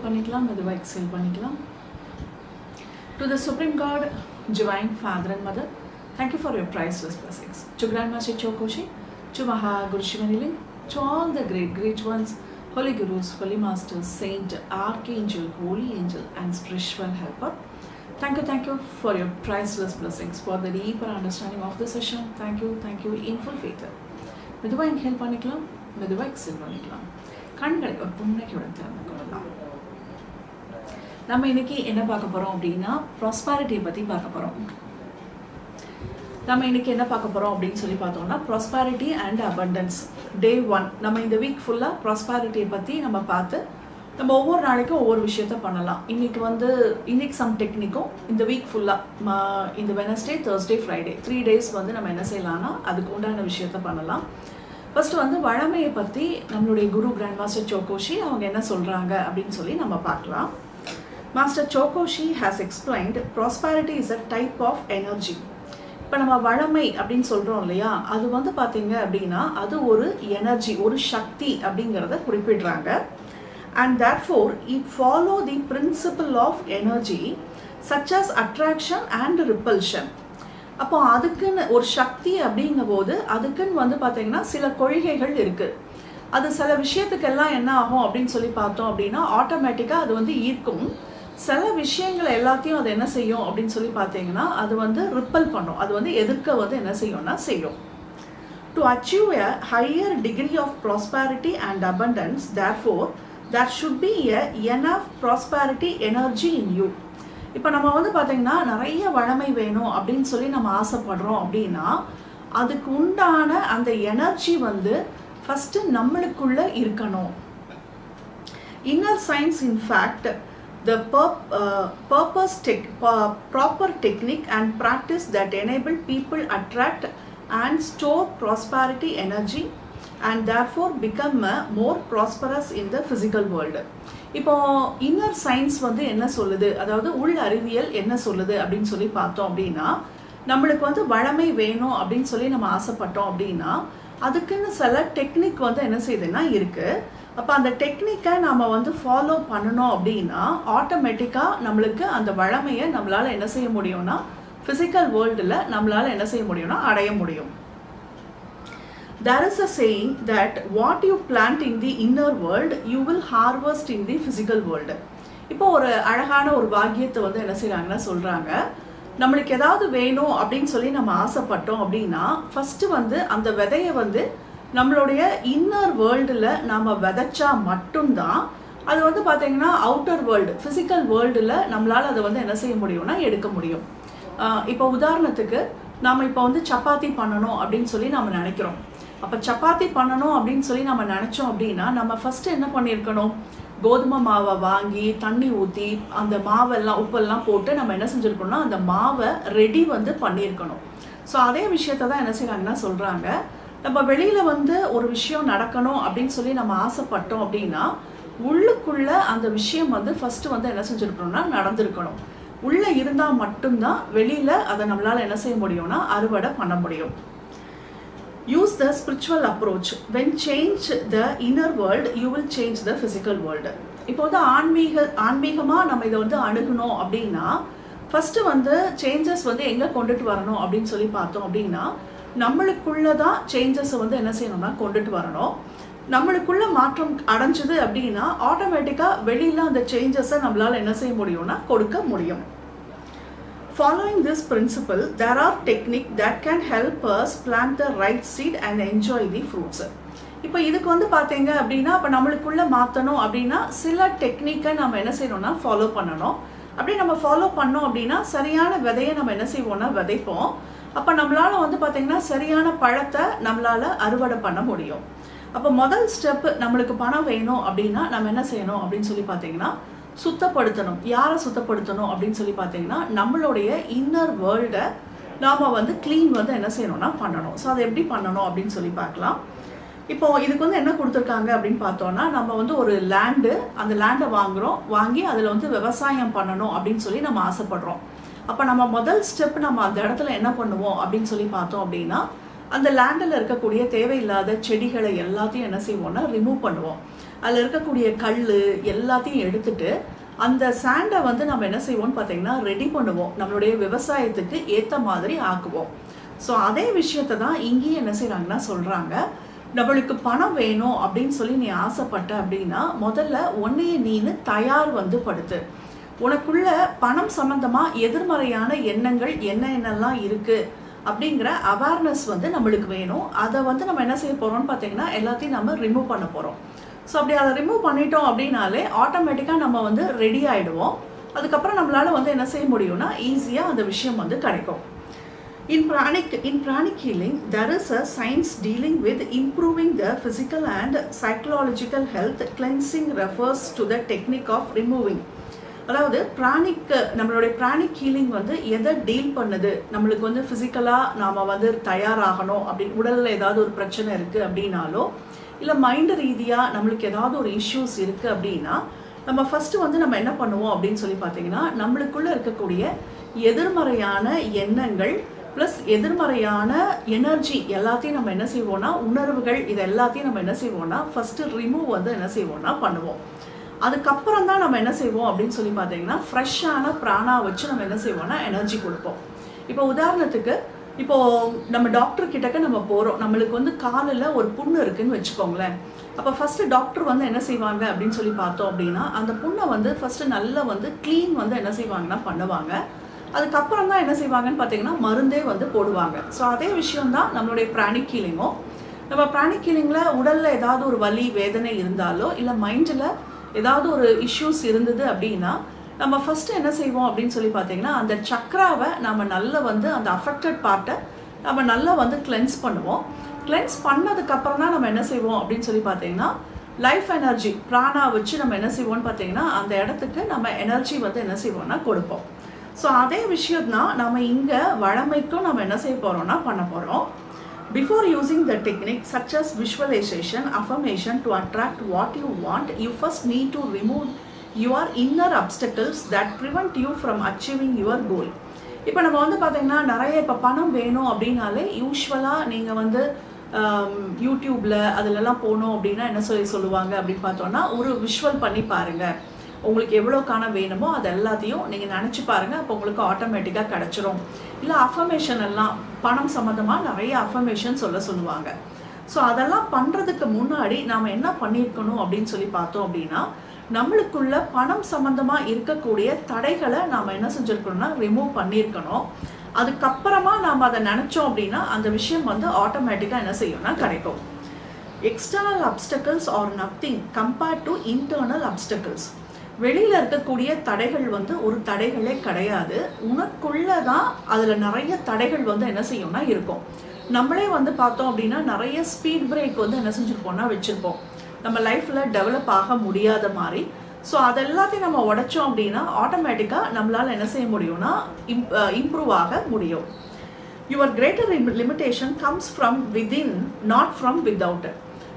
பண்ணிக்கலாம் மெதுவாக எக்ஸேல் பண்ணிக்கலாம். To the Supreme God, Divine Father and Mother, thank you for your priceless blessings. To Grandmaster Chokoshi, to Maha Guru Shivanili, to all the great ones, Holy Gurus, Holy Masters, Saint, Archangel, Holy Angel and Spiritual Helper. Thank you for your priceless blessings, for the deeper understanding of the session. Thank you in full faith. மெதுவாக inhale பண்ணிக்கலாம், மெதுவாக exhale பண்ணிக்கலாம். கண்களை ஒரு புன்னகையுடன் திறந்து கொள்ளலாம். நம்ம இன்னைக்கு என்ன பார்க்க போறோம் அப்படின்னா ப்ராஸ்பெரிட்டி பத்தி பார்க்க போறோம். நம்ம இன்னைக்கு என்ன பார்க்க போறோம் அப்படின்னு சொல்லி பார்த்தோம்னா ப்ராஸ்பெரிட்டி அண்ட் அபண்டன்ஸ் டே 1. நம்ம இந்த வீக் ஃபுல்லா ப்ராஸ்பெரிட்டியை பத்தி நம்ம பார்த்து நம்ம ஒவ்வொரு நாளைக்கும் ஒவ்வொரு விஷயத்த பண்ணலாம். இன்னைக்கு சம் டெக்னிக்கும் இந்த வீக் ஃபுல்லா இந்த வெனஸ்டே, தேர்ஸ்டே, ஃப்ரைடே 3 days நம்ம என்ன செய்யலாம்னா அதுக்கு உண்டான விஷயத்த பண்ணலாம். ஃபர்ஸ்ட் வழமையை பத்தி நம்மளுடைய குரு கிராண்ட் மாஸ்டர் சோகோஷி அவங்க என்ன சொல்றாங்க அப்படின்னு சொல்லி நம்ம பார்க்கலாம். Master Chokoshi has explained prosperity is a type of energy. இப்போ நம்ம வளமை அப்படின்னு சொல்றோம் இல்லையா, அது பாத்தீங்க அப்படின்னா அது ஒரு எனர்ஜி, ஒரு சக்தி அப்படிங்கறத குறிப்பிடுறாங்க. And therefore it follow the principle of energy such as attraction and repulsion. அப்போ அதுக்குன்னு ஒரு சக்தி அப்படிங்கும்போது அதுக்குன்னு பாத்தீங்கன்னா சில கொள்கைகள் இருக்கு. அது சில விஷயத்துக்கெல்லாம் என்ன ஆகும் அப்படின்னு சொல்லி பார்த்தோம் அப்படின்னா ஆட்டோமேட்டிக்கா அது ஈர்க்கும். சில விஷயங்களை எல்லாத்தையும் அது என்ன செய்யும் அப்படின்னு சொல்லி பார்த்தீங்கன்னா அது ரிப்பல் பண்ணும், அது எதிர்க்க என்ன செய்யும். To achieve a higher degree of prosperity and abundance, therefore there should be enough prosperity energy in you. இப்போ நம்ம பார்த்தீங்கன்னா நிறைய வளமை வேணும் அப்படின்னு சொல்லி நம்ம ஆசைப்படுறோம் அப்படின்னா அதுக்கு உண்டான அந்த எனர்ஜி ஃபர்ஸ்ட் நம்மளுக்குள்ள இருக்கணும். Inner science, in fact, the proper technique and practice that enable people attract and store prosperity energy and therefore become more prosperous in the physical world. இப்போ இன்னர் சயின்ஸ் என்ன சொல்லுது, அதாவது உள் அறிவியல் என்ன சொல்லுது அப்படின்னு சொல்லி பார்த்தோம் அப்படின்னா நம்மளுக்கு வளமை வேணும் அப்படின்னு சொல்லி நம்ம ஆசைப்பட்டோம் அப்படின்னா அதுக்குன்னு சில டெக்னிக் என்ன செய்யுதுன்னா இருக்கு. அப்போ அந்த டெக்னிக்கை நம்ம ஃபாலோ பண்ணணும் அப்படின்னா ஆட்டோமேட்டிக்காக நம்மளுக்கு அந்த வளமையை நம்மளால் என்ன செய்ய முடியும்னா ஃபிசிக்கல் வேர்ல்டில் நம்மளால் என்ன செய்ய முடியும்னா அடைய முடியும். There is a saying that what you plant in the inner world you will harvest in the physical world. இப்போ ஒரு அழகான ஒரு வாக்கியத்தை என்ன செய்கிறாங்கன்னா சொல்கிறாங்க, நம்மளுக்கு ஏதாவது வேணும் அப்படின்னு சொல்லி நம்ம ஆசைப்பட்டோம் அப்படின்னா ஃபர்ஸ்ட் அந்த விதையை நம்மளுடைய இன்னர் வேர்ல்டில் நாம் விதைச்சா மட்டும்தான் அது பார்த்தீங்கன்னா அவுட்டர் வேர்ல்டு, ஃபிசிக்கல் வேர்ல்டில் நம்மளால் அதை என்ன செய்ய முடியும்னா எடுக்க முடியும். இப்போ உதாரணத்துக்கு நாம் இப்போ சப்பாத்தி பண்ணணும் அப்படின்னு சொல்லி நம்ம நினைக்கிறோம். அப்போ சப்பாத்தி பண்ணணும் அப்படின்னு சொல்லி நம்ம நினச்சோம் அப்படின்னா நம்ம ஃபர்ஸ்ட் என்ன பண்ணியிருக்கணும், கோதுமை மாவை வாங்கி தண்ணி ஊற்றி அந்த மாவெல்லாம் உப்பெல்லாம் போட்டு நம்ம என்ன செஞ்சுருக்கோம்னா அந்த மாவை ரெடி பண்ணியிருக்கணும். ஸோ அதே விஷயத்தை தான் என்ன செய்யறாங்கன்னா சொல்கிறாங்க, நம்ம வெளியில் ஒரு விஷயம் நடக்கணும் அப்படின்னு சொல்லி நம்ம ஆசைப்பட்டோம் அப்படின்னா உள்ளுக்குள்ள அந்த விஷயம் ஃபர்ஸ்ட் என்ன செஞ்சுருக்கணும்னா நடந்திருக்கணும். உள்ளே இருந்தால் மட்டும்தான் வெளியில் அதை நம்மளால் என்ன செய்ய முடியும்னா அறுவடை பண்ண முடியும். Use the spiritual approach. When change the inner world, you will change the physical world. இப்போ ஆன்மீகமாக நம்ம இதை அணுகணும் அப்படின்னா ஃபர்ஸ்ட் சேஞ்சஸ் எங்கே கொண்டுட்டு வரணும் அப்படின்னு சொல்லி பார்த்தோம் அப்படின்னா நம்மளுக்குள்ளதான் சேஞ்சஸ் என்ன செய்யணும்னா கொண்டுட்டு வரணும். நம்மளுக்குள்ள மாற்றம் அடைஞ்சது அப்படின்னா ஆட்டோமேட்டிக்காக வெளியில் அந்த சேஞ்சஸை நம்மளால் என்ன செய்ய முடியும்னா கொடுக்க முடியும். Following this principle, there are techniques that can help us plant the right seed and enjoy the fruits. இப்போ இதுக்கு பார்த்தீங்க அப்படின்னா இப்போ நம்மளுக்குள்ள மாற்றணும் அப்படின்னா சில டெக்னிக்கை நம்ம என்ன செய்யணும்னா ஃபாலோ பண்ணணும். அப்படி நம்ம ஃபாலோ பண்ணோம் அப்படின்னா சரியான விதையை நம்ம என்ன செய்வோம்னா விதைப்போம். அப்போ நம்மளால பார்த்தீங்கன்னா சரியான பழத்தை நம்மளால அறுவடை பண்ண முடியும். அப்போ முதல் ஸ்டெப் நம்மளுக்கு பணம் வேணும் அப்படின்னா நம்ம என்ன செய்யணும் அப்படின்னு சொல்லி பார்த்தீங்கன்னா சுத்தப்படுத்தணும். யாரை சுத்தப்படுத்தணும் அப்படின்னு சொல்லி பார்த்தீங்கன்னா நம்மளுடைய இன்னர் வேர்ல்டை நாம் க்ளீன் என்ன செய்யணும்னா பண்ணணும். ஸோ அதை எப்படி பண்ணணும் அப்படின்னு சொல்லி பார்க்கலாம். இப்போ இதுக்கு என்ன கொடுத்துருக்காங்க அப்படின்னு பார்த்தோம்னா நம்ம ஒரு லேண்டு, அந்த லேண்டை வாங்கி அதில் விவசாயம் பண்ணணும் அப்படின்னு சொல்லி நம்ம ஆசைப்படுறோம். அப்போ நம்ம முதல் ஸ்டெப் நம்ம அந்த இடத்துல என்ன பண்ணுவோம் அப்படின்னு சொல்லி பார்த்தோம் அப்படின்னா அந்த லேண்டில் இருக்கக்கூடிய தேவையில்லாத செடிகளை எல்லாத்தையும் என்ன செய்வோம்னா ரிமூவ் பண்ணுவோம். அதில் இருக்கக்கூடிய கல் எல்லாத்தையும் எடுத்துட்டு அந்த சாண்டை வந்து நம்ம என்ன செய்வோம்னு பார்த்தீங்கன்னா ரெடி பண்ணுவோம், நம்மளுடைய விவசாயத்துக்கு ஏற்ற மாதிரி ஆக்குவோம். ஸோ அதே விஷயத்தை தான் இங்கேயும் என்ன செய்கிறாங்கன்னா சொல்கிறாங்க, நம்மளுக்கு பணம் வேணும் அப்படின்னு சொல்லி நீ ஆசைப்பட்ட அப்படின்னா முதல்ல உன்னையே நீனு தயார் வந்து படுத்து. உனக்குள்ள பணம் சம்பந்தமாக எதிர்மறையான எண்ணங்கள் என்னென்னலாம் இருக்குது அப்படிங்கிற அவேர்னஸ் வந்து நம்மளுக்கு வேணும். அதை வந்து நம்ம என்ன செய்ய போகிறோம்னு பார்த்தீங்கன்னா எல்லாத்தையும் நம்ம ரிமூவ் பண்ண போகிறோம். ஸோ அப்படி அதை ரிமூவ் பண்ணிட்டோம் அப்படின்னாலே ஆட்டோமேட்டிக்காக நம்ம வந்து ரெடி ஆகிடுவோம். அதுக்கப்புறம் நம்மளால் வந்து என்ன செய்ய முடியும்னா ஈஸியாக அந்த விஷயம் வந்து கிடைக்கும். In pranic healing, there is a science dealing with improving the physical and psychological health. Cleansing refers to the technique of removing. அதாவது நம்மளுடைய பிராணிக் ஹீலிங் வந்து எதை டீல் பண்ணுது, நம்மளுக்கு வந்து ஃபிசிக்கலாக நாம் வந்து தயாராகணும் அப்படி உடலில் ஏதாவது ஒரு பிரச்சனை இருக்குது அப்படின்னாலோ இல்லை மைண்டு ரீதியாக நம்மளுக்கு ஏதாவது ஒரு இஷ்யூஸ் இருக்குது அப்படின்னா நம்ம ஃபஸ்ட்டு வந்து நம்ம என்ன பண்ணுவோம் அப்படின்னு சொல்லி பார்த்தீங்கன்னா நம்மளுக்குள்ளே இருக்கக்கூடிய எதிர்மறையான எண்ணங்கள் ப்ளஸ் எதிர்மறையான எனர்ஜி எல்லாத்தையும் நம்ம என்ன செய்வோம்னா உணர்வுகள் இது எல்லாத்தையும் நம்ம என்ன செய்வோம்னா ஃபஸ்ட்டு ரிமூவ் வந்து என்ன செய்வோம்னா பண்ணுவோம். அதுக்கப்புறம் தான் நம்ம என்ன செய்வோம் அப்படின்னு சொல்லி பார்த்தீங்கன்னா ஃப்ரெஷ்ஷான பிராணா வச்சு நம்ம என்ன செய்வோம்னா எனர்ஜி கொடுப்போம். இப்போ உதாரணத்துக்கு இப்போது நம்ம டாக்டர் கிட்டக்க நம்ம போகிறோம், நம்மளுக்கு வந்து காலில் ஒரு புண்ணு இருக்குதுன்னு வச்சுக்கோங்களேன். அப்போ ஃபஸ்ட்டு டாக்டர் வந்து என்ன செய்வாங்க அப்படின்னு சொல்லி பார்த்தோம் அப்படின்னா அந்த புண்ணை வந்து ஃபஸ்ட்டு நல்லா வந்து க்ளீன் வந்து என்ன செய்வாங்கன்னா பண்ணுவாங்க. அதுக்கப்புறம் தான் என்ன செய்வாங்கன்னு பார்த்தீங்கன்னா மருந்தே வந்து போடுவாங்க. ஸோ அதே விஷயம்தான் நம்மளுடைய பிராணிக் ஹீலிங்கும். நம்ம பிராணிக் ஹீலிங்கில் உடலில் ஏதாவது ஒரு வலி வேதனை இருந்தாலோ இல்லை மைண்டில் ஏதாவது ஒரு இஷ்யூஸ் இருந்தது அப்படின்னா நம்ம ஃபஸ்ட்டு என்ன செய்வோம் அப்படின்னு சொல்லி பார்த்தீங்கன்னா அந்த சக்ராவை நம்ம நல்லா வந்து அந்த அஃபெக்டட் பார்ட்டை நம்ம நல்லா வந்து கிளென்ஸ் பண்ணுவோம். கிளென்ஸ் பண்ணதுக்கப்புறம் தான் நம்ம என்ன செய்வோம் அப்படின்னு சொல்லி பார்த்தீங்கன்னா லைஃப் எனர்ஜி பிராணா வச்சு நம்ம என்ன செய்வோம்னு பார்த்தீங்கன்னா அந்த இடத்துக்கு நம்ம எனர்ஜி வந்து என்ன செய்வோம்னா கொடுப்போம். ஸோ அதே விஷயம் தான் நம்ம இங்கே வழமைக்கும் நம்ம என்ன செய்ய போகிறோம்னா பண்ண போகிறோம். Before using the technique such as visualization, affirmation to attract what you want, you first need to remove your inner obstacles that prevent you from achieving your goal. இப்போ நம்ம வந்து பார்த்தீங்கன்னா நிறைய இப்போ பணம் வேணும் அப்படின்னாலே யூஸ்வலாக நீங்கள் வந்து யூடியூப்பில் அதிலெல்லாம் போகணும் அப்படின்னா என்ன சொல்லுவாங்க அப்படின்னு பார்த்தோன்னா ஒரு விஷுவல் பண்ணி பாருங்கள், உங்களுக்கு எவ்வளோக்கான வேணுமோ அது எல்லாத்தையும் நீங்கள் நினச்சி பாருங்கள், அப்போ உங்களுக்கு ஆட்டோமேட்டிக்காக கிடச்சிரும். இல்லை அஃபர்மேஷன் எல்லாம் பணம் சம்மந்தமாக நிறைய அஃபர்மேஷன் சொல்லுவாங்க. ஸோ அதெல்லாம் பண்ணுறதுக்கு முன்னாடி நாம் என்ன பண்ணியிருக்கணும் அப்படின்னு சொல்லி பார்த்தோம் அப்படின்னா நம்மளுக்குள்ள பணம் சம்மந்தமாக இருக்கக்கூடிய தடைகளை நாம் என்ன செஞ்சுருக்கணும்னா ரிமூவ் பண்ணியிருக்கணும். அதுக்கப்புறமா நாம் அதை நினச்சோம் அப்படின்னா அந்த விஷயம் வந்து ஆட்டோமேட்டிக்காக என்ன செய்யணும்னா கிடைக்கும். External obstacles are nothing compared to internal obstacles. வெளியில் இருக்கக்கூடிய தடைகள் வந்து ஒரு தடைகளே கிடையாது, உனக்குள்ள தான் அதில் நிறைய தடைகள் வந்து என்ன செய்யும்னா இருக்கும். நம்மளே வந்து பார்த்தோம் அப்படின்னா நிறைய ஸ்பீட் பிரேக் வந்து என்ன செஞ்சுருப்போம்னா வச்சுருப்போம் நம்ம லைஃப்பில் டெவலப் ஆக முடியாத மாதிரி. ஸோ அதெல்லாத்தையும் நம்ம உடைச்சோம் அப்படின்னா ஆட்டோமேட்டிக்காக நம்மளால் என்ன செய்ய முடியும்னா இம்ப்ரூவ் ஆக முடியும். Your greater limitation comes from within, not from without.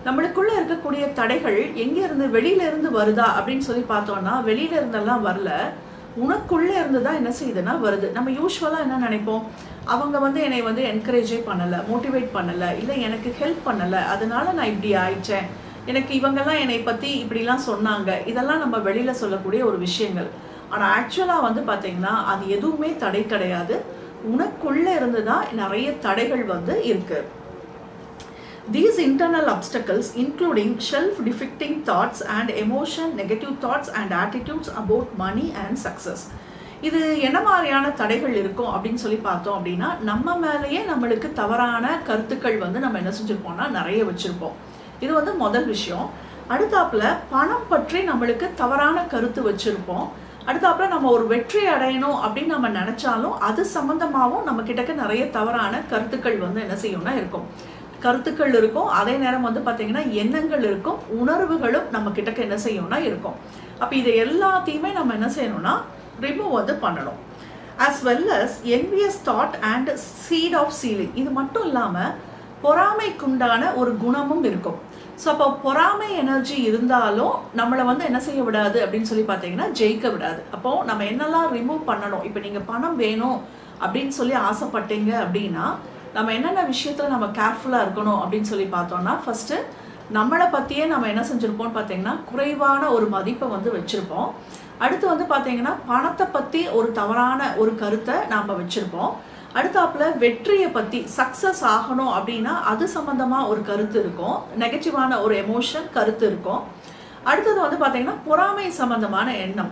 நம்மளுக்குள்ளே இருக்கக்கூடிய தடைகள் எங்கேருந்து வெளியிலேருந்து வருதா அப்படின்னு சொல்லி பார்த்தோன்னா வெளியில இருந்தெல்லாம் வரல, உனக்குள்ளே இருந்து தான் என்ன செய்யுதுன்னா வருது. நம்ம யூஸ்வலாக என்ன நினைப்போம், அவங்க வந்து என்னை வந்து என்கரேஜே பண்ணலை, மோட்டிவேட் பண்ணலை, இல்லை எனக்கு ஹெல்ப் பண்ணலை, அதனால நான் இப்படி ஆயிடுச்சேன், எனக்கு இவங்கெல்லாம் என்னை பற்றி இப்படிலாம் சொன்னாங்க, இதெல்லாம் நம்ம வெளியில் சொல்லக்கூடிய ஒரு விஷயங்கள். ஆனால் ஆக்சுவலாக வந்து பார்த்தீங்கன்னா அது எதுவுமே தடை கிடையாது, உனக்குள்ளே இருந்து தான் நிறைய தடைகள் வந்து இருக்குது. These internal obstacles including self-defeating thoughts and emotion, negative thoughts and attitudes about money and success. இது என்ன மாதிரியான தடைகள் இருக்கும் அப்படின்னு சொல்லி பார்த்தோம் அப்படின்னா நம்ம மேலேயே நம்மளுக்கு தவறான கருத்துக்கள் வந்து நம்ம என்ன செஞ்சுருப்போம்னா நிறைய வச்சுருப்போம். இது வந்து முதல் விஷயம். அடுத்தாப்புல பணம் பற்றி நம்மளுக்கு தவறான கருத்து வச்சுருப்போம். அடுத்தாப்புல நம்ம ஒரு வெற்றி அடையணும் அப்படின்னு நம்ம நினச்சாலும் அது சம்மந்தமாகவும் நம்ம கிட்டக்க நிறைய தவறான கருத்துக்கள் வந்து என்ன செய்யும்னா இருக்கும். கருத்துக்கள் இருக்கும், அதே நேரம் வந்து பார்த்தீங்கன்னா எண்ணங்கள் இருக்கும், உணர்வுகளும் நம்ம கிட்டக்க என்ன செய்யணும்னா இருக்கும். அப்போ இதை எல்லாத்தையுமே நம்ம என்ன செய்யணும்னா ரிமூவ் வந்து பண்ணணும். as well as envious thought and seed of stealing. இது மட்டும் இல்லாமல் பொறாமைக்குண்டான ஒரு குணமும் இருக்கும். ஸோ அப்போ பொறாமை எனர்ஜி இருந்தாலும் நம்மளை வந்து என்ன செய்ய விடாது அப்படின்னு சொல்லி பார்த்தீங்கன்னா ஜெயிக்க விடாது. அப்போது நம்ம என்னெல்லாம் ரிமூவ் பண்ணணும், இப்போ நீங்கள் பணம் வேணும் அப்படின்னு சொல்லி ஆசைப்பட்டீங்க அப்படின்னா நம்ம என்னென்ன விஷயத்தில் நம்ம கேர்ஃபுல்லாக இருக்கணும் அப்படின்னு சொல்லி பார்த்தோம்னா ஃபஸ்ட்டு நம்மளை பற்றியே நம்ம என்ன செஞ்சுருப்போம்னு பார்த்தீங்கன்னா குறைவான ஒரு மதிப்பை வந்து வச்சுருப்போம். அடுத்து வந்து பார்த்தீங்கன்னா பணத்தை பற்றி ஒரு தவறான ஒரு கருத்தை நாம் வச்சுருப்போம். அடுத்தாப்புல வெற்றியை பற்றி சக்ஸஸ் ஆகணும் அப்படின்னா அது சம்மந்தமாக ஒரு கருத்து இருக்கும், நெகட்டிவான ஒரு எமோஷன் கருத்து இருக்கும். அடுத்தது வந்து பார்த்தீங்கன்னா பொறாமை சம்மந்தமான எண்ணம்.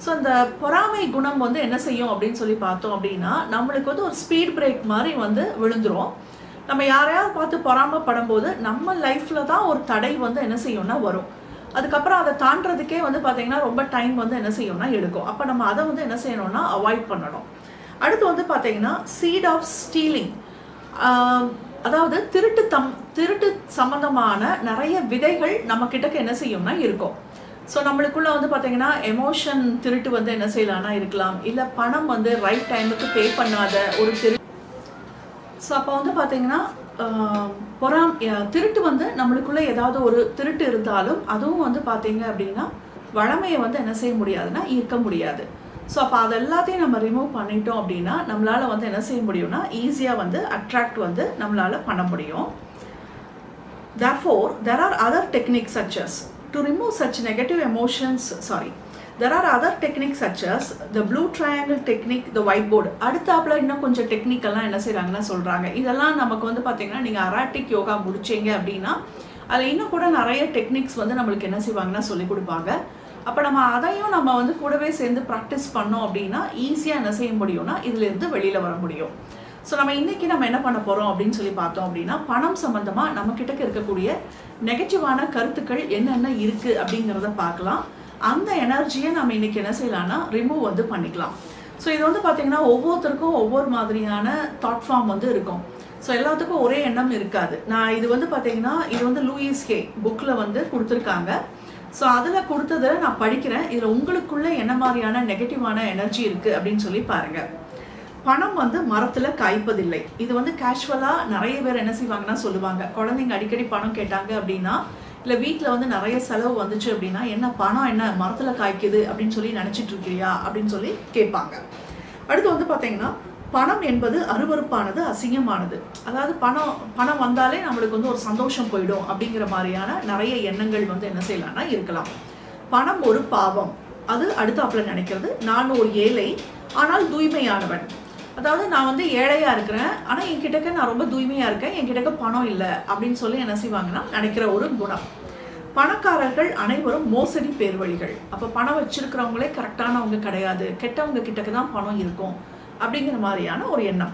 ஸோ இந்த பொறாமை குணம் வந்து என்ன செய்யும் அப்படின்னு சொல்லி பார்த்தோம் அப்படின்னா நம்மளுக்கு வந்து ஒரு ஸ்பீட் பிரேக் மாதிரி வந்து விழுந்துரும். நம்ம யாரையாவது பார்த்து பொறாமப்படும் போது நம்ம லைஃப்பில் தான் ஒரு தடை வந்து என்ன செய்யும்னா வரும். அதுக்கப்புறம் அதை தாண்டறதுக்கே வந்து பார்த்தீங்கன்னா ரொம்ப டைம் வந்து என்ன செய்யும்னா எடுக்கும். அப்போ நம்ம அதை வந்து என்ன செய்யணும்னா அவாய்ட் பண்ணணும். அடுத்து வந்து பார்த்தீங்கன்னா சீட் ஆஃப் ஸ்டீலிங், அதாவது திருட்டு சம்பந்தமான நிறைய விதைகள் நம்ம கிட்டக்கு என்ன செய்யும்னா இருக்கும். ஸோ நம்மளுக்குள்ள வந்து பார்த்தீங்கன்னா எமோஷன் திருட்டு வந்து என்ன செய்யலாம்னா இருக்கலாம், இல்லை பணம் வந்து ரைட் டைமுக்கு பே பண்ணாத ஒரு ஸோ அப்போ வந்து பார்த்தீங்கன்னா திருட்டு வந்து நம்மளுக்குள்ள ஏதாவது ஒரு திருட்டு இருந்தாலும் அதுவும் வந்து பார்த்தீங்க அப்படின்னா வளமையை வந்து என்ன செய்ய முடியாதுன்னா ஈர்க்க முடியாது. ஸோ அப்போ அது எல்லாத்தையும் நம்ம ரிமூவ் பண்ணிட்டோம் அப்படின்னா நம்மளால் வந்து என்ன செய்ய முடியும்னா ஈஸியாக வந்து அட்ராக்ட் வந்து நம்மளால் பண்ண முடியும். Therefore, there are other techniques such as to remove such negative emotions. There are other techniques such as the blue triangle technique, the whiteboard. அடுத்தாப்புல இன்னும் கொஞ்சம் டெக்னிக்கெல்லாம் என்ன செய்கிறாங்கன்னா சொல்கிறாங்க. இதெல்லாம் நமக்கு வந்து பார்த்தீங்கன்னா நீங்கள் அராட்டிக் யோகா முடிச்சிங்க அப்படின்னா அதில் இன்னும் கூட நிறைய டெக்னிக்ஸ் வந்து நம்மளுக்கு என்ன செய்வாங்கன்னா சொல்லிக் கொடுப்பாங்க. அப்போ நம்ம அதையும் நம்ம வந்து கூடவே சேர்ந்து ப்ராக்டிஸ் பண்ணோம் அப்படின்னா ஈஸியாக என்ன செய்ய முடியும்னா இதுலேருந்து வெளியில் வர முடியும். ஸோ நம்ம இன்றைக்கி நம்ம என்ன பண்ண போகிறோம் அப்படின்னு சொல்லி பார்த்தோம் அப்படின்னா பணம் சம்மந்தமாக நம்மக்கிட்ட இருக்கக்கூடிய நெகட்டிவான கருத்துக்கள் என்னென்ன இருக்குது அப்படிங்கிறத பார்க்கலாம். அந்த எனர்ஜியை நம்ம இன்றைக்கி என்ன செய்யலாம்னா ரிமூவ் வந்து பண்ணிக்கலாம். ஸோ இது வந்து பார்த்திங்கன்னா ஒவ்வொருத்தருக்கும் ஒவ்வொரு மாதிரியான தாட் ஃபார்ம் வந்து இருக்கும். ஸோ எல்லாத்துக்கும் ஒரே எண்ணம் இருக்காது. நான் இது வந்து பார்த்திங்கன்னா இது வந்து லூயிஸ் ஹே புக்கில் வந்து கொடுத்துருக்காங்க. ஸோ அதில் கொடுத்ததை நான் படிக்கிறேன். இதில் உங்களுக்குள்ளே என்ன மாதிரியான நெகட்டிவான எனர்ஜி இருக்குது அப்படின்னு சொல்லி பாருங்கள். பணம் வந்து மரத்தில் காய்ப்பதில்லை. இது வந்து கேஷுவலாக நிறைய பேர் என்ன செய்வாங்கன்னா சொல்லுவாங்க. குழந்தைங்க அடிக்கடி பணம் கேட்டாங்க அப்படின்னா, இல்லை வீட்டில் வந்து நிறைய செலவு வந்துச்சு அப்படின்னா, என்ன பணம் என்ன மரத்தில் காய்க்குது அப்படின்னு சொல்லி நினச்சிட்டு இருக்கிறியா அப்படின்னு சொல்லி கேட்பாங்க. அடுத்து வந்து பார்த்தீங்கன்னா பணம் என்பது அருவருப்பானது, அசிங்கமானது. அதாவது பணம் வந்தாலே நம்மளுக்கு வந்து ஒரு சந்தோஷம் போயிடும் அப்படிங்கிற மாதிரியான நிறைய எண்ணங்கள் வந்து என்ன செய்யலாம்னா இருக்கலாம். பணம் ஒரு பாவம், அது அடுத்தாப்புல நினைக்கிறது. நான் ஒரு ஏழை ஆனால் தூய்மையானவன். அதாவது நான் வந்து ஏழையாக இருக்கிறேன் ஆனால் என்கிட்டக்க நான் ரொம்ப தூய்மையாக இருக்கேன், என்கிட்டக்க பணம் இல்லை அப்படின்னு சொல்லி என்ன செய்வாங்கன்னா நினைக்கிற ஒரு குணம். பணக்காரர்கள் அனைவரும் மோசடி பேர்வழிகள். அப்போ பணம் வச்சிருக்கிறவங்களே கரெக்டானவங்க கிடையாது, கெட்டவங்க கிட்டக்கு தான் பணம் இருக்கும் அப்படிங்கிற மாதிரியான ஒரு எண்ணம்.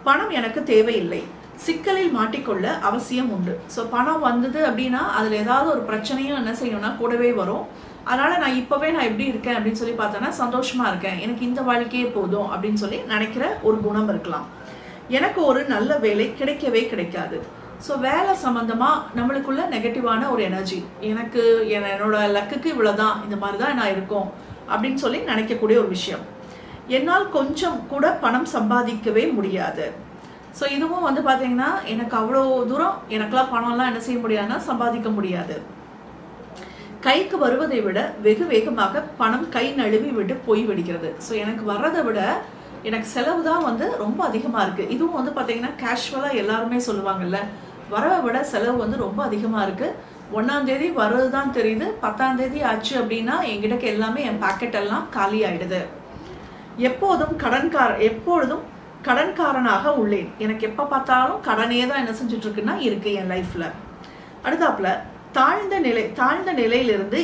பணம் எனக்கு தேவையில்லை, சிக்கலில் மாட்டிக்கொள்ள அவசியம் உண்டு. ஸோ பணம் வந்தது அப்படின்னா அதில் ஏதாவது ஒரு பிரச்சனையும் என்ன செய்யணும்னா கூடவே வரும். அதனால் நான் இப்போவே நான் எப்படி இருக்கேன் அப்படின்னு சொல்லி பார்த்தோன்னா சந்தோஷமாக இருக்கேன், எனக்கு இந்த வாழ்க்கையே போதும் அப்படின்னு சொல்லி நினைக்கிற ஒரு குணம் இருக்கலாம். எனக்கு ஒரு நல்ல வேலை கிடைக்கவே கிடைக்காது. ஸோ வேலை சம்மந்தமாக நம்மளுக்குள்ள நெகட்டிவான ஒரு எனர்ஜி, எனக்கு என்னோட லக்குக்கு இவ்வளோதான், இந்த மாதிரி தான் நான் இருக்கோம் அப்படின்னு சொல்லி நினைக்கக்கூடிய ஒரு விஷயம். என்னால் கொஞ்சம் கூட பணம் சம்பாதிக்கவே முடியாது. ஸோ இதுவும் வந்து பார்த்தீங்கன்னா எனக்கு அவ்வளோ தூரம் எனக்கெல்லாம் பணம்லாம் என்ன செய்ய முடியாதுன்னா சம்பாதிக்க முடியாது. கைக்கு வருவதை விட வெகு வேகமாக பணம் கை நழுவி விட்டு போய் விடுகிறது. ஸோ எனக்கு வர்றதை விட எனக்கு செலவு தான் வந்து ரொம்ப அதிகமாக இருக்குது. இதுவும் வந்து பார்த்தீங்கன்னா கேஷுவலாக எல்லாருமே சொல்லுவாங்கல்ல, வரவை விட செலவு வந்து ரொம்ப அதிகமாக இருக்குது. 1ஆம் தேதி வர்றது தான் தெரியுது, 10ஆம் தேதி ஆச்சு அப்படின்னா என்கிட்ட எல்லாமே என் பாக்கெட் எல்லாம் காலி ஆயிடுது. எப்பொழுதும் கடன்காரனாக உள்ளேன். எனக்கு எப்போ பார்த்தாலும் கடனே தான் என்ன செஞ்சுட்டு இருக்குன்னா இருக்கு என் லைஃப்ல. அடுத்தாப்புல தாழ்ந்த நிலையிலிருந்து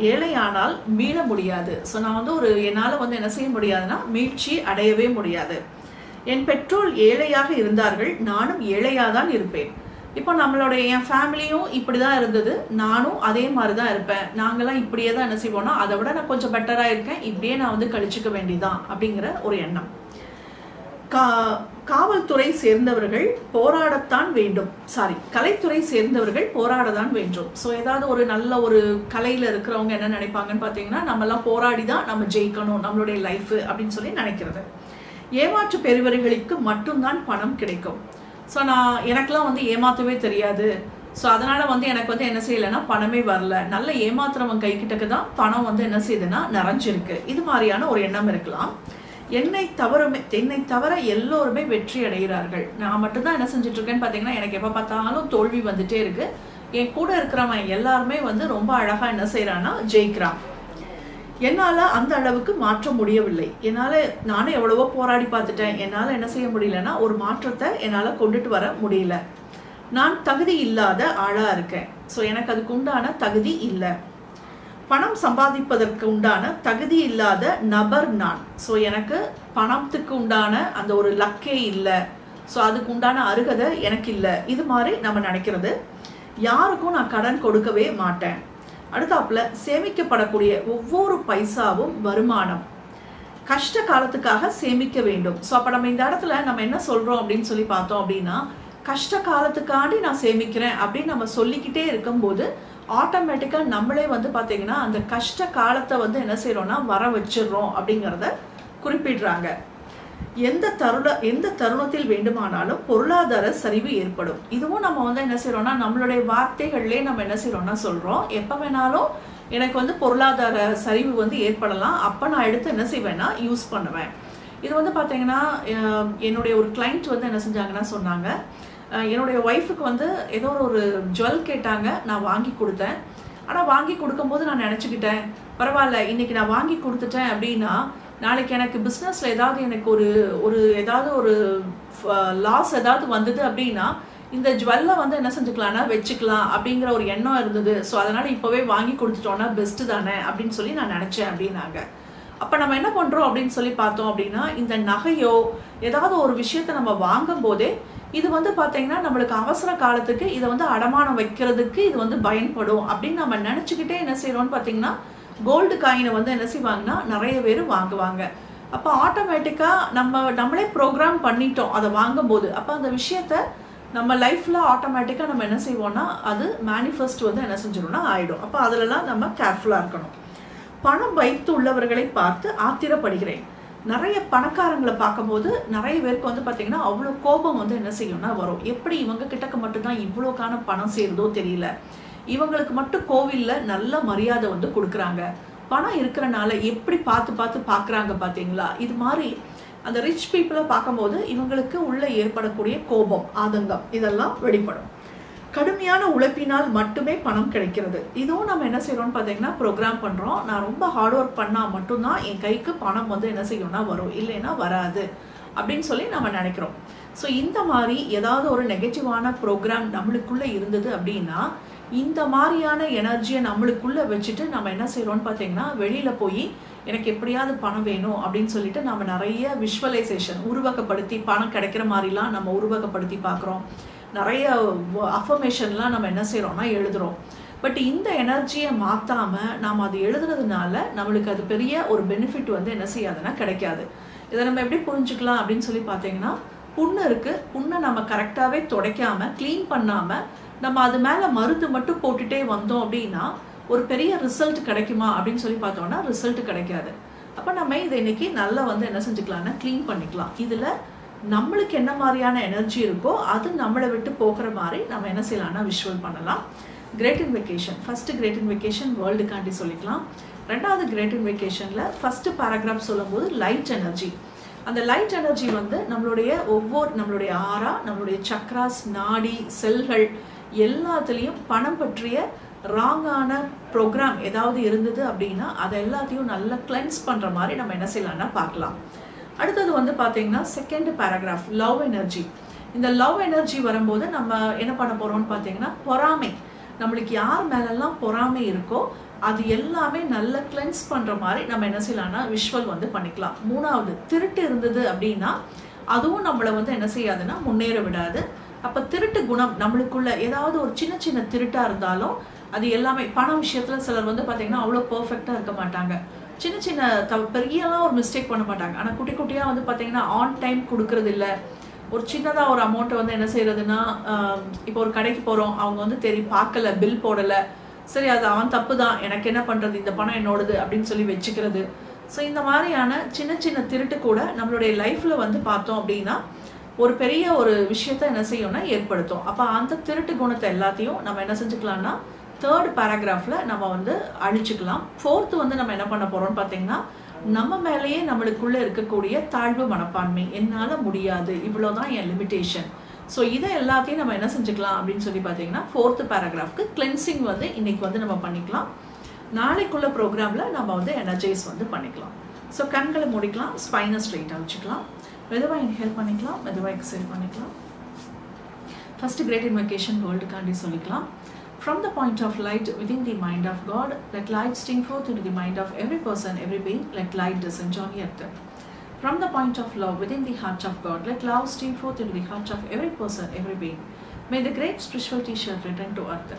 ஏழையானால் மீள முடியாது. ஸோ நான் வந்து என்னால் வந்து என்ன செய்ய முடியாதுன்னா மீட்சி அடையவே முடியாது. என் பெற்றோர் ஏழையாக இருந்தார்கள், நானும் ஏழையாக தான் இருப்பேன். இப்போ என் ஃபேமிலியும் இப்படி தான் இருந்தது, நானும் அதே மாதிரி தான் இருப்பேன். நாங்களாம் இப்படியே தான் என்ன செய்வோம்னா அதை விட நான் கொஞ்சம் பெட்டராக இருக்கேன், இப்படியே நான் வந்து கழிச்சுக்க வேண்டியதான் அப்படிங்கிற ஒரு எண்ணம். காவல்துறை சேர்ந்தவர்கள் போராடத்தான் வேண்டும், கலைத்துறை சேர்ந்தவர்கள் போராடத்தான் வேண்டும். ஸோ ஏதாவது ஒரு நல்ல ஒரு கலையில் இருக்கிறவங்க என்ன நினைப்பாங்கன்னு பார்த்தீங்கன்னா நம்மெல்லாம் போராடி தான் நம்ம ஜெயிக்கணும் நம்மளுடைய லைஃப் அப்படின்னு சொல்லி நினைக்கிறது. ஏமாற்று பெறுவர்களுக்கு மட்டும்தான் பணம் கிடைக்கும். ஸோ எனக்கெல்லாம் வந்து ஏமாற்றவே தெரியாது, ஸோ அதனால் வந்து எனக்கு வந்து என்ன செய்யலைன்னா பணமே வரல, நல்ல ஏமாத்துறவங்க கைக்கிட்டக்கு தான் பணம் வந்து என்ன செய்யுதுன்னா நிறைஞ்சிருக்கு. இது மாதிரியான ஒரு எண்ணம் இருக்கலாம். என்னை தவிர எல்லோருமே வெற்றி அடைகிறார்கள், நான் மட்டும்தான் என்ன செஞ்சுட்டு இருக்கேன்னு பார்த்தீங்கன்னா எனக்கு எப்போ பார்த்தாலும் தோல்வி வந்துட்டே இருக்கு, என் கூட இருக்கிறவன் எல்லாருமே வந்து ரொம்ப அழகாக என்ன செய்கிறான்னா ஜெயிக்கிறான். என்னால் அந்த அளவுக்கு மாற்ற முடியவில்லை. நானே எவ்வளவோ போராடி பார்த்துட்டேன். என்னால் என்ன செய்ய முடியலன்னா ஒரு மாற்றத்தை என்னால் கொண்டுட்டு வர முடியல. நான் தகுதி இல்லாத ஆளாக இருக்கேன். ஸோ எனக்கு அதுக்கு உண்டான தகுதி இல்லை. பணம் சம்பாதிப்பதற்கு உண்டான தகுதி இல்லாத நபர் நான். ஸோ எனக்கு பணத்துக்கு உண்டான அந்த ஒரு லக்கே இல்லை. ஸோ அதுக்கு உண்டான அருகதை எனக்கு இல்லை. இது மாதிரி நம்ம நினைக்கிறது. யாருக்கும் நான் கடன் கொடுக்கவே மாட்டேன். அடுத்தாப்புல சேமிக்கப்படக்கூடிய ஒவ்வொரு பைசாவும் வருமானம். கஷ்ட காலத்துக்காக சேமிக்க வேண்டும். ஸோ அப்போ நம்ம இந்த இடத்துல நம்ம என்ன சொல்கிறோம் அப்படின்னு சொல்லி பார்த்தோம் அப்படின்னா, கஷ்ட காலத்துக்காண்டி நான் சேமிக்கிறேன் அப்படின்னு நம்ம சொல்லிக்கிட்டே இருக்கும்போது ஆட்டோமேட்டிக்காக நம்மளே வந்து பார்த்தீங்கன்னா அந்த கஷ்ட காலத்தை வந்து என்ன செய்கிறோம்னா வர வச்சிடுறோம் அப்படிங்கிறத குறிப்பிடுறாங்க. எந்த தருணத்தில் வேண்டுமானாலும் பொருளாதார சரிவு ஏற்படும். இதுவும் நம்ம வந்து என்ன செய்யறோம்னா நம்மளுடைய வார்த்தைகள்லேயே நம்ம என்ன செய்யறோம்னா சொல்றோம், எப்போ வேணாலும் எனக்கு வந்து பொருளாதார சரிவு வந்து ஏற்படலாம். அப்போ நான் எடுத்து என்ன செய்வேன்னா யூஸ் பண்ணுவேன். இது வந்து பார்த்தீங்கன்னா என்னுடைய ஒரு கிளைண்ட் வந்து என்ன செஞ்சாங்கன்னா சொன்னாங்க, என்னுடைய ஒய்ஃபுக்கு வந்து ஏதோ ஒரு ஜுவல் கேட்டாங்க, நான் வாங்கி கொடுத்தேன். ஆனால் வாங்கி கொடுக்கும்போது நான் நினச்சிக்கிட்டேன், பரவாயில்ல இன்னைக்கு நான் வாங்கி கொடுத்துட்டேன் அப்படின்னா நாளைக்கு எனக்கு பிஸ்னஸில் ஏதாவது எனக்கு ஏதாவது ஒரு லாஸ் ஏதாவது வந்தது அப்படின்னா இந்த ஜுவல்லை வந்து என்ன செஞ்சுக்கலாம்னா வச்சுக்கலாம் அப்படிங்கிற ஒரு எண்ணம் இருந்தது. ஸோ அதனால் இப்போவே வாங்கி கொடுத்துட்டோன்னா பெஸ்ட்டு தானே அப்படின்னு சொல்லி நான் நினச்சேன் அப்படின்னாங்க. அப்போ நம்ம என்ன பண்ணுறோம் அப்படின்னு சொல்லி பார்த்தோம் அப்படின்னா, இந்த நகையோ ஏதாவது ஒரு விஷயத்தை நம்ம வாங்கும் போதே இது வந்து பார்த்தீங்கன்னா நம்மளுக்கு அவசர காலத்துக்கு இதை வந்து அடமானம் வைக்கிறதுக்கு இது வந்து பயன்படும் அப்படின்னு நம்ம நினச்சிக்கிட்டே என்ன செய்கிறோம்னு பார்த்தீங்கன்னா கோல்டு காயினை வந்து என்ன செய்வாங்கன்னா நிறைய பேர் வாங்குவாங்க. அப்போ ஆட்டோமேட்டிக்காக நம்மளே ப்ரோக்ராம் பண்ணிட்டோம் அதை வாங்கும்போது. அப்போ அந்த விஷயத்த நம்ம லைஃப்பில் ஆட்டோமேட்டிக்காக நம்ம என்ன செய்வோம்னா அது மேனிஃபெஸ்ட் வந்து என்ன செஞ்சிடும்னா ஆகிடும். அப்போ அதிலலாம் நம்ம கேர்ஃபுல்லாக இருக்கணும். பணம் வைத்து உள்ளவர்களை பார்த்து ஆத்திரப்படுகிறேன். நிறைய பணக்காரங்களை பார்க்கும்போது நிறைய பேருக்கு வந்து பார்த்தீங்கன்னா அவ்வளோ கோபம் வந்து என்ன செய்யும்னா வரும். எப்படி இவங்க கிட்டக்க மட்டும்தான் இவ்வளோக்கான பணம் சேருதோ தெரியல, இவங்களுக்கு மட்டும் கோவிலில் நல்ல மரியாதை வந்து கொடுக்குறாங்க, பணம் இருக்கிறனால எப்படி பார்த்து பார்க்குறாங்க பார்த்தீங்களா. இது மாதிரி அந்த ரிச் பீப்புளை பார்க்கும்போது இவங்களுக்கு உள்ளே ஏற்படக்கூடிய கோபம், ஆதங்கம் இதெல்லாம் வெளிப்படும். கடுமையான உழைப்பினால் மட்டுமே பணம் கிடைக்கிறது. இதுவும் நம்ம என்ன செய்கிறோம்னு பார்த்தீங்கன்னா ப்ரோக்ராம் பண்ணுறோம். நான் ரொம்ப ஹார்ட் ஒர்க் பண்ணால் மட்டும்தான் என் கைக்கு பணம் வந்து என்ன செய்யணும்னா வரும், இல்லைன்னா வராது அப்படின்னு சொல்லி நம்ம நினைக்கிறோம். ஸோ இந்த மாதிரி ஏதாவது ஒரு நெகட்டிவான ப்ரோக்ராம் நம்மளுக்குள்ளே இருந்தது அப்படின்னா இந்த மாதிரியான எனர்ஜியை நம்மளுக்குள்ளே வச்சுட்டு நம்ம என்ன செய்கிறோம்னு பார்த்தீங்கன்னா வெளியில் போய் எனக்கு எப்படியாவது பணம் வேணும் அப்படின்னு சொல்லிட்டு நம்ம நிறைய விஷுவலைசேஷன் உருவகப்படுத்தி பணம் கிடைக்கிற மாதிரிலாம் நம்ம உருவகப்படுத்தி பார்க்குறோம். நிறைய அஃபர்மேஷன்லாம் நம்ம என்ன செய்கிறோம்னா எழுதுகிறோம். பட் இந்த எனர்ஜியை மாற்றாமல் நாம் அது எழுதுறதுனால நம்மளுக்கு அது பெரிய ஒரு பெனிஃபிட் வந்து என்ன செய்யாதுன்னா கிடைக்காது. இதை நம்ம எப்படி புரிஞ்சுக்கலாம் அப்படின்னு சொல்லி பார்த்தீங்கன்னா, புண்ணு இருக்குது, புண்ணை நம்ம கரெக்டாகவே துடைக்காமல் க்ளீன் பண்ணாமல் நம்ம அது மேலே மருந்து மட்டும் போட்டுகிட்டே வந்தோம் அப்படின்னா ஒரு பெரிய ரிசல்ட் கிடைக்குமா அப்படின்னு சொல்லி பார்த்தோம்னா ரிசல்ட் கிடைக்காது. அப்போ நம்ம இதை இன்னைக்கு நல்லா வந்து என்ன செஞ்சுக்கலாம்னா க்ளீன் பண்ணிக்கலாம். இதில் நம்மளுக்கு என்ன மாதிரியான எனர்ஜி இருக்கோ அது நம்மளை விட்டு போகிற மாதிரி நம்ம என்ன செய்யலாம்னா விஷுவல் பண்ணலாம். Great invocation, first great invocation வேர்ல்டுக்காண்டி சொல்லிக்கலாம். ரெண்டாவது கிரேட் இன்வெகேஷனில் ஃபஸ்ட்டு பேராகிராஃப் சொல்லும்போது லைட் எனர்ஜி. அந்த லைட் எனர்ஜி வந்து நம்மளுடைய ஆரா, நம்மளுடைய சக்ராஸ், நாடி, செல்கள் எல்லாத்துலேயும் பணம் பற்றிய ராங்கான ப்ரோக்ராம் ஏதாவது இருந்தது அப்படின்னா அதை எல்லாத்தையும் நல்லா கிளென்ஸ் பண்ணுற மாதிரி நம்ம என்ன செய்யலாம்னா பார்க்கலாம். அடுத்தது வந்து பார்த்தீங்கன்னா செகண்ட் பேராகிராஃப் லவ் எனர்ஜி. இந்த லவ் எனர்ஜி வரும்போது நம்ம என்ன பண்ண போகிறோம்னு பார்த்தீங்கன்னா பொறாமை, நம்மளுக்கு யார் மேலெல்லாம் பொறாமை இருக்கோ அது எல்லாமே நல்லா கிளென்ஸ் பண்ணுற மாதிரி நம்ம என்ன செய்யலாம்னா விஷுவல் வந்து பண்ணிக்கலாம். மூணாவது திருட்டு இருந்தது அப்படின்னா அதுவும் நம்மளை வந்து என்ன செய்யாதுன்னா முன்னேற விடாது. அப்போ திருட்டு குணம் நம்மளுக்குள்ள ஏதாவது ஒரு சின்ன திருட்டாக இருந்தாலும் அது எல்லாமே பண விஷயத்தில் சிலர் வந்து பார்த்தீங்கன்னா அவ்வளோ பர்ஃபெக்டாக இருக்க மாட்டாங்க. சின்ன பெரியலாம் ஒரு மிஸ்டேக் பண்ண மாட்டாங்க. ஆனால் குட்டியாக வந்து பார்த்தீங்கன்னா ஆன் டைம் கொடுக்கறது இல்லை. ஒரு சின்னதாக ஒரு அமௌண்ட்டை வந்து என்ன செய்யறதுன்னா இப்போ ஒரு கடைக்கு போகிறோம், அவங்க வந்து பார்க்கல, பில் போடலை, சரி அது அவன் தப்பு தான், எனக்கு என்ன பண்ணுறது, இந்த பணம் என்னோடது அப்படின்னு சொல்லி வச்சுக்கிறது. ஸோ இந்த மாதிரியான சின்ன திருட்டு கூட நம்மளுடைய லைஃப்பில் வந்து பார்த்தோம் அப்படின்னா ஒரு பெரிய ஒரு விஷயத்த என்ன செய்யும்னா ஏற்படுத்தும். அப்போ அந்த திருட்டு குணத்தை எல்லாத்தையும் நம்ம என்ன செஞ்சுக்கலாம்னா தேர்ட் பேராகிராஃபில் நம்ம வந்து அழிச்சுக்கலாம். ஃபோர்த்து வந்து நம்ம என்ன பண்ண போகிறோம்னு பார்த்தீங்கன்னா நம்ம மேலேயே நம்மளுக்குள்ளே இருக்கக்கூடிய தாழ்வு மனப்பான்மை, என்னால் முடியாது, இவ்வளோதான் என் லிமிட்டேஷன், ஸோ இதை எல்லாத்தையும் நம்ம என்ன செஞ்சுக்கலாம் அப்படின்னு சொல்லி பார்த்தீங்கன்னா 4th பேராகிராஃப்க்கு கிளென்சிங் வந்து இன்னைக்கு வந்து நம்ம பண்ணிக்கலாம். நாளைக்குள்ள ப்ரோக்ராமில் நம்ம வந்து எனர்ஜைஸ் வந்து பண்ணிக்கலாம். ஸோ கண்களை மூடிக்கலாம், ஸ்பைனை ஸ்ட்ரெயிட்டாக வச்சுக்கலாம், மெதுவாக இன்ஹேல் பண்ணிக்கலாம், மெதுவாக எக்ஸேல் பண்ணிக்கலாம். ஃபர்ஸ்ட் கிரேட் இன்வொகேஷன் வேர்ல்டுக்காண்டி சொல்லிக்கலாம். From the point of light within the mind of God, let light stream forth into the mind of every person, every being, let light descend on earth. From the point of love within the heart of God, let love stream forth into the heart of every person, every being. May the great spiritual teacher return to earth.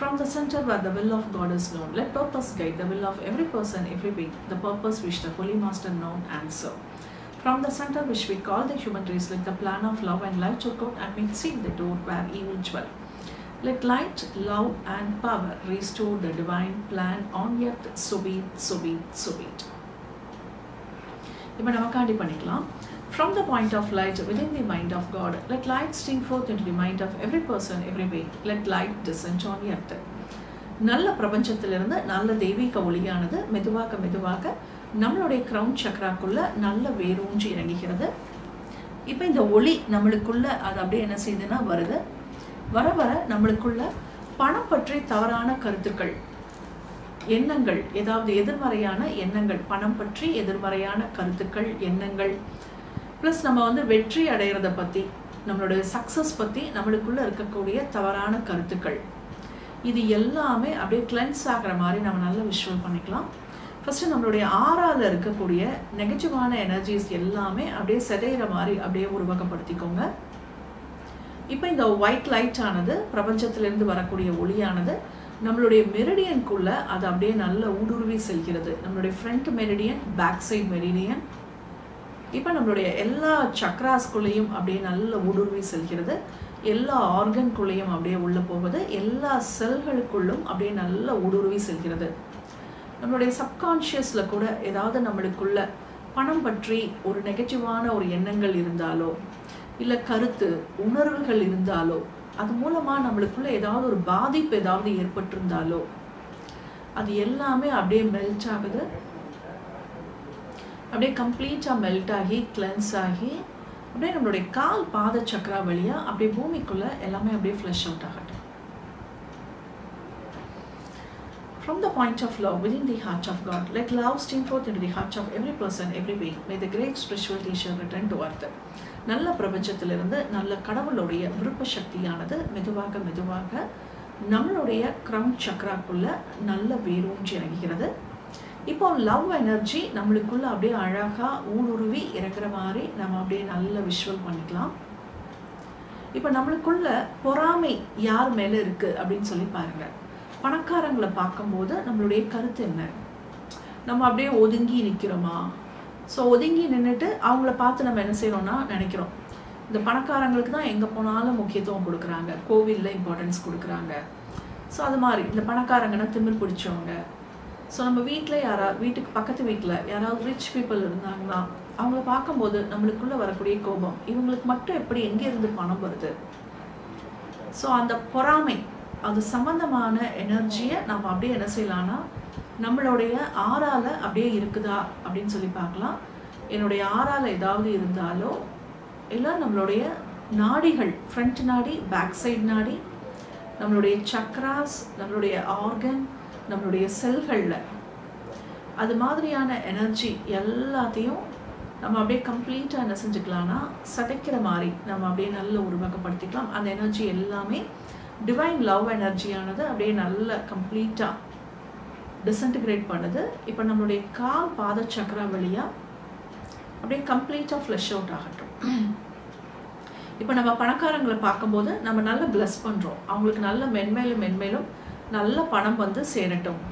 From the center where the will of God is known, let purpose guide the will of every person, every being, the purpose which the Holy Master known and serve. From the center which we call the human race, let the plan of love and light choke out and make seek the door where evil dwell. Let light, love and power restore the divine plan on earth, so be it, so be it, so be it. இப்போ நமக்காண்டி பண்ணிக்கலாம். From the point of light within the mind of God, let light stream forth into the mind of every person, every being, let light descend on earth. நல்ல பிரபஞ்சத்திலிருந்து நல்ல தெய்வீக ஒளியானது மெதுவாக மெதுவாக நம்மளுடைய crown சக்ராக்குள்ள நல்ல வேரூன்றி இறங்குகிறது. இப்போ இந்த ஒளி நம்மளுக்குள்ள அது அப்படியே என்ன செய்யுதுன்னா வருது. வர வர நம்மளுக்குள்ள பணம் பற்றி தவறான கருத்துக்கள், எண்ணங்கள், ஏதாவது எதிர்மறையான எண்ணங்கள், பணம் பற்றி எதிர்மறையான கருத்துக்கள், எண்ணங்கள், ப்ளஸ் நம்ம வந்து வெற்றி அடைகிறத பற்றி, நம்மளுடைய சக்ஸஸ் பற்றி நம்மளுக்குள்ள இருக்கக்கூடிய தவறான கருத்துக்கள், இது எல்லாமே அப்படியே கிளென்ஸ் ஆகிற மாதிரி நம்ம நல்லா விஷுவல் பண்ணிக்கலாம். ஃபர்ஸ்ட் நம்மளுடைய ஆறால இருக்கக்கூடிய நெகட்டிவான எனர்ஜிஸ் எல்லாமே அப்படியே செதைகிற மாதிரி அப்படியே உருவகப்படுத்திக்கோங்க. இப்போ இந்த ஒயிட் லைட் ஆனது பிரபஞ்சத்திலிருந்து வரக்கூடிய ஒளியானது நம்மளுடைய மெரிடியனுக்குள்ள அது அப்படியே நல்ல ஊடுருவி செல்கிறது. நம்மளுடைய front meridian, back side meridian, இப்போ நம்மளுடைய எல்லா சக்ராஸ்குள்ளேயும் அப்படியே நல்ல ஊடுருவி செல்கிறது. எல்லா ஆர்கன்குள்ளேயும் அப்படியே உள்ள போகுது. எல்லா செல்களுக்குள்ளும் அப்படியே நல்ல ஊடுருவி செல்கிறது. நம்மளுடைய சப்கான்ஷியஸில் கூட ஏதாவது நம்மளுக்குள்ள பணம் பற்றி ஒரு நெகட்டிவான ஒரு எண்ணங்கள் இருந்தாலோ, இல்லை கருத்து உணர்வுகள் இருந்தாலோ, அது மூலமாக நம்மளுக்குள்ள ஏதாவது ஒரு பாதிப்பு ஏதாவது ஏற்பட்டிருந்தாலோ, அது எல்லாமே அப்படியே மெல்ட் ஆகுது. அப்படியே கம்ப்ளீட்டாக மெல்ட் ஆகி கிளென்ஸ் ஆகி அப்படியே நம்மளுடைய கால் பாத சக்கரா வழியாக அப்படியே பூமிக்குள்ள எல்லாமே அப்படியே ஃப்ளஷ் அவுட் ஆகட்டும். From the point of love within the heart of God, let love stream forth into the heart of every person, every being. May the great spiritual teacher return to earth. நல்ல பிரபஞ்சத்திலிருந்து நல்ல கடவுளுடைய விருப்ப சக்தியானது மெதுவாக மெதுவாக நம்மளுடைய crown சக்ராக்குள்ள நல்ல வேரூன்றி இறங்குகிறது. இப்போ லவ் எனர்ஜி நம்மளுக்குள்ள அப்படியே அழகா ஊடுருவி இறங்குற மாதிரி நம்ம அப்படியே நல்ல விஷுவல் பண்ணிக்கலாம். இப்போ நம்மளுக்குள்ள பொறாமை யார் மேலே இருக்கு அப்படின்னு சொல்லி பாருங்க. பணக்காரங்களை பார்க்கும்போது நம்மளுடைய கருத்து என்ன? நம்ம அப்படியே ஒதுங்கி நிற்கிறோமா? ஸோ ஒதுங்கி நின்றுட்டு அவங்கள பார்த்து நம்ம என்ன செய்கிறோம்னா நினைக்கிறோம், இந்த பணக்காரங்களுக்கு தான் எங்கே போனாலும் முக்கியத்துவம் கொடுக்குறாங்க, கோவிலில் இம்பார்ட்டன்ஸ் கொடுக்குறாங்க. ஸோ அது மாதிரி இந்த பணக்காரங்கன்னா திமிர் பிடிச்சவங்க. ஸோ நம்ம வீட்டில் வீட்டுக்கு பக்கத்து வீட்டில் யாராவது ரிச் பீப்புள் இருந்தாங்கன்னா அவங்கள பார்க்கும்போது நம்மளுக்குள்ளே வரக்கூடிய கோபம், இவங்களுக்கு மட்டும் எப்படி எங்கேருந்து பணம் வருது? ஸோ அந்த பொறாமை, அது சம்பந்தமான எனர்ஜியை நம்ம அப்படியே என்ன செய்யலாம்னா நம்மளுடைய ஆறால அப்படியே இருக்குதா அப்படின்னு சொல்லி பார்க்கலாம். என்னுடைய ஆறால ஏதாவது இருந்தாலோ, இல்லை நம்மளுடைய நாடிகள், ஃப்ரண்ட் நாடி, பேக் சைடு நாடி, நம்மளுடைய சக்ராஸ், நம்மளுடைய ஆர்கன், நம்மளுடைய செல்களில் அது மாதிரியான எனர்ஜி எல்லாத்தையும் நம்ம அப்படியே கம்ப்ளீட்டாக என்ன செஞ்சுக்கலாம்னா சதைக்கிற மாதிரி நம்ம அப்படியே நல்ல உருவகப்படுத்திக்கலாம். அந்த எனர்ஜி எல்லாமே டிவைன் லவ் எனர்ஜியானது அப்படியே நல்ல கம்ப்ளீட்டாக டிஸ்இன்டிகிரேட் பண்ணுது. இப்போ நம்மளுடைய கால் பாத சக்கரா வழியாக அப்படியே கம்ப்ளீட்டாக ஃப்ளஷ் அவுட் ஆகட்டும். இப்போ நம்ம பணக்காரங்களை பார்க்கும்போது நம்ம நல்லா பிளஸ் பண்ணுறோம், அவங்களுக்கு நல்ல மென்மேலும் மென்மேலும் நல்ல பணம் வந்து சேரட்டும்.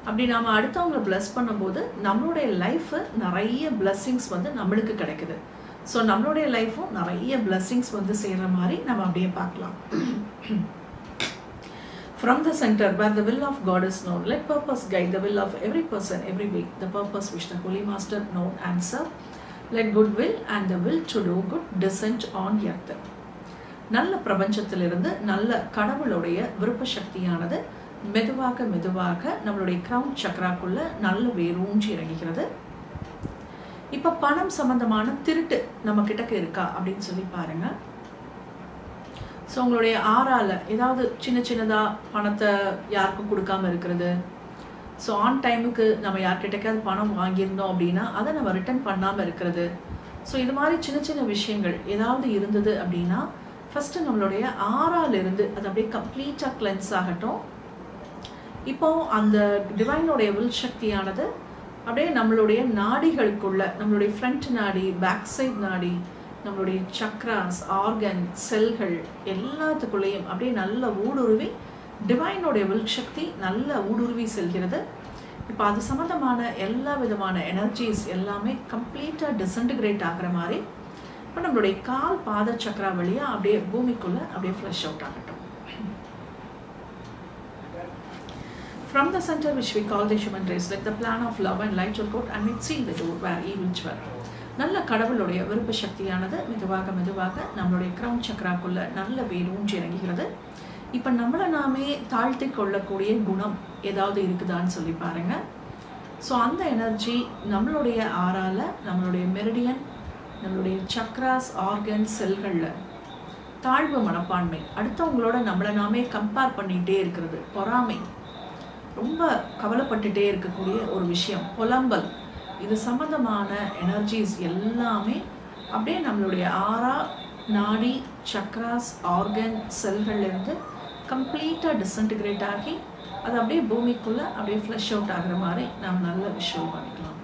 அப்படி நாம் அடுத்தவங்களை பிளஸ் பண்ணும்போது நம்மளுடைய லைஃபு நிறைய பிளஸ்ஸிங்ஸ் வந்து நம்மளுக்கு கிடைக்குது. ஸோ நம்மளுடைய லைஃப்பும் நிறைய பிளஸ்ஸிங்ஸ் வந்து சேர்கிற மாதிரி நம்ம அப்படியே பார்க்கலாம். From the center where the will of God is known, let purpose guide the will of every person, every being, the purpose which the Holy Master known and serve. Let good will and the will to do good descend on earth. நல்ல பிரபஞ்சத்திலிருந்து நல்ல கடவுளுடைய விருப்ப சக்தியானது மெதுவாக மெதுவாக நம்மளுடைய crown சக்கராக்குள்ள நல்ல வேரூன்றி இறங்குகிறது. இப்போ பணம் சம்பந்தமான திருட்டு நம்ம கிட்டக்க இருக்கா அப்படின்னு சொல்லி பாருங்க. ஸோ உங்களுடைய ஆறால் ஏதாவது சின்ன சின்னதாக பணத்தை யாருக்கும் கொடுக்காமல் இருக்கிறது, ஸோ ஆன் டைமுக்கு நம்ம யார்கிட்டக்காவது பணம் வாங்கியிருந்தோம் அப்படின்னா அதை நம்ம ரிட்டர்ன் பண்ணாமல் இருக்கிறது. ஸோ இது மாதிரி சின்ன சின்ன விஷயங்கள் ஏதாவது இருந்தது அப்படின்னா ஃபஸ்ட்டு நம்மளுடைய ஆறாலிருந்து அது அப்படியே கம்ப்ளீட்டாக கிளென்ஸ் ஆகட்டும். இப்போது அந்த டிவைனோடைய வில் சக்தியானது அப்படியே நம்மளுடைய நாடிகளுக்குள்ள, நம்மளுடைய ஃப்ரண்ட் நாடி, பேக் சைட் நாடி, நம்மளுடைய சக்ராஸ், ஆர்கன், செல்கள் எல்லாத்துக்குள்ளேயும் அப்படியே நல்ல ஊடுருவி டிவைனோடைய வில் சக்தி நல்ல ஊடுருவி செல்கிறது. இப்போ அது சம்மந்தமான எல்லா விதமான எனர்ஜிஸ் எல்லாமே கம்ப்ளீட்டாக டிசன்டிகிரேட் ஆகிற மாதிரி இப்போ நம்மளுடைய கால் பாத சக்கரா வழியாக அப்படியே பூமிக்குள்ளே அப்படியே ஃப்ளஷ் அவுட் ஆகட்டும். From the center which we call the human race, let the plan of love and light will go and make seal the door where evil dwell. நல்ல கடவுளுடைய விருப்ப சக்தியானது மெதுவாக மெதுவாக நம்மளுடைய கிரவுன் சக்கராக்குள்ள நல்ல வேரூன்றி இறங்குகிறது. இப்போ நம்மளை நாமே தாழ்த்தி கொள்ளக்கூடிய குணம் ஏதாவது இருக்குதான்னு சொல்லி பாருங்க. ஸோ அந்த எனர்ஜி நம்மளுடைய ஆறால, நம்மளுடைய மெரிடியன், நம்மளுடைய சக்ராஸ், ஆர்கன், செல்களில் தாழ்வு மனப்பான்மை, அடுத்தவங்களோட நம்மளை நாமே கம்பேர் பண்ணிகிட்டே இருக்கிறது, பொறாமை, ரொம்ப கவலைப்பட்டுட்டே இருக்கக்கூடிய ஒரு விஷயம், புலம்பல், இது சம்மந்தமான எனர்ஜிஸ் எல்லாமே அப்படியே நம்மளுடைய ஆறா, நாடி, சக்ராஸ், ஆர்கன், செல்கள்லேருந்து கம்ப்ளீட்டாக டிசன்டிகிரேட் ஆகி அது அப்படியே பூமிக்குள்ளே அப்படியே ஃப்ளஷ் அவுட் ஆகிற மாதிரி நாம் நல்ல விஷயம் பண்ணிக்கலாம்.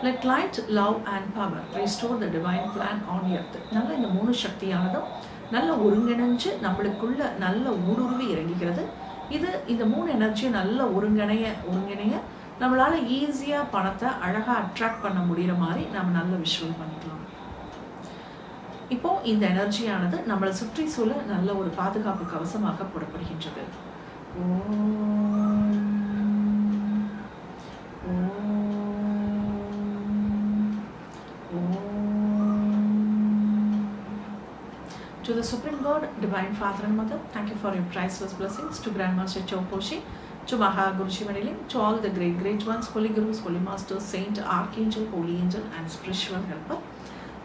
Let light, love and power restore the divine plan on earth. நல்ல இந்த 3 சக்தியானதும் நல்ல ஒருங்கிணைஞ்சு நம்மளுக்குள்ள நல்ல ஊடுருவி இறங்குகிறது. இது இந்த 3 எனர்ஜியும் நல்ல ஒருங்கிணைய நம்மளால் ஈஸியாக பணத்தை அழகாக அட்ராக்ட் பண்ண முடிகிற மாதிரி நம்ம நல்ல விஷுவல் பண்ணிக்கலாம். இப்போது இந்த எனர்ஜியானது நம்மளை சுற்றி சூழ நல்ல ஒரு பாதுகாப்பு கவசமாக போடப்படுகின்றது. To the Supreme God, Divine Father and Mother, thank you for your priceless blessings. To Grandmaster Choposhi, to Maha Guru Shivanilim, to all the great ones, Holy Gurus, Holy Masters, Saint, Archangel, Holy Angel and Spiritual Helper.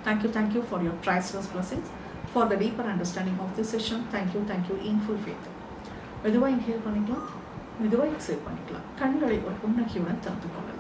Thank you for your priceless blessings. For the deeper understanding of this session, thank you in full faith. மெதுவாக inhale பண்ணிக்கலாம், மெதுவாக exhale பண்ணிக்கலாம். கண்களை ஒரு புன்னகையுடன் திறந்து கொள்ளலாம்.